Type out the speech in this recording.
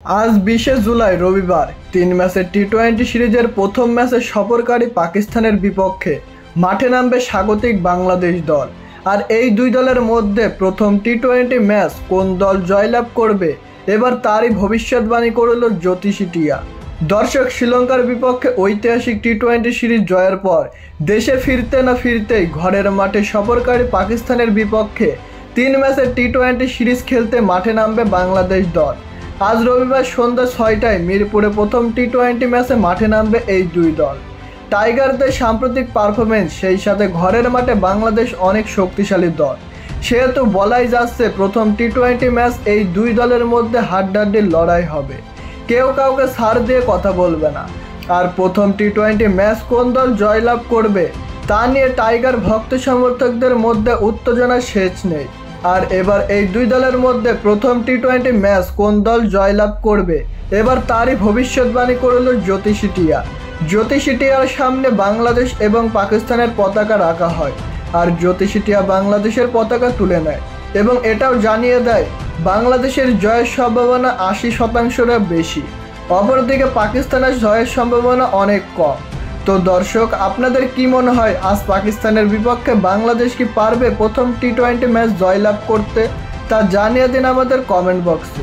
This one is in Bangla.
আজ ২০শে জুলাই রবিবার ৩ ম্যাচের টি-টোয়েন্টি সিরিজের প্রথম ম্যাচে সফরকারী পাকিস্তানের বিপক্ষে মাঠে নামবে স্বাগতিক বাংলাদেশ দল। আর এই দুই দলের মধ্যে প্রথম টি-টোয়েন্টি ম্যাচ কোন দল জয়লাভ করবে এবার তারই ভবিষ্যৎবাণী করল জ্যোতিষী টিয়া। দর্শক, শ্রীলঙ্কার বিপক্ষে ঐতিহাসিক টি-টোয়েন্টি সিরিজ জয়ের পর দেশে ফিরতে না ফিরতেই ঘরের মাঠে সফরকারী পাকিস্তানের বিপক্ষে ৩ ম্যাচের টি-টোয়েন্টি সিরিজ খেলতে মাঠে নামবে বাংলাদেশ দল। আজ রবিবার সন্ধ্যা ৬টায় মিরপুরে প্রথম টি-টোয়েন্টি ম্যাচে মাঠে নামবে এই দুই দল। টাইগারদের সাম্প্রতিক পারফরমেন্স, সেই সাথে ঘরের মাঠে বাংলাদেশ অনেক শক্তিশালী দল, সেহেতু বলাই যাচ্ছে প্রথম টি-টোয়েন্টি ম্যাচ এই দুই দলের মধ্যে হাড্ডাহাড্ডির লড়াই হবে, কেউ কাউকে ছাড় দিয়ে কথা বলবে না। আর প্রথম টি-টোয়েন্টি ম্যাচ কোন দল জয়লাভ করবে তা নিয়ে টাইগার ভক্ত সমর্থকদের মধ্যে উত্তেজনার শেষ নেই। আর এবার এই দুই দলের মধ্যে প্রথম টি-টোয়েন্টি ম্যাচ কোন দল জয়লাভ করবে এবার তারই ভবিষ্যৎবাণী করল জ্যোতিষী টিয়া। জ্যোতিষী টিয়ার সামনে বাংলাদেশ এবং পাকিস্তানের পতাকা রাখা হয়, আর জ্যোতিষী টিয়া বাংলাদেশের পতাকা তুলে নেয় এবং এটাও জানিয়ে দেয় বাংলাদেশের জয়ের সম্ভাবনা ৮০%-র বেশি, অপরদিকে পাকিস্তানের জয়ের সম্ভাবনা অনেক কম। তো দর্শক, আপনাদের কি মনে হয় আজ পাকিস্তানের বিপক্ষে বাংলাদেশ কি পারবে প্রথম টি-টোয়েন্টি ম্যাচ জয়লাভ করতে? তা জানিয়ে দিন আমাদের কমেন্ট বক্সে।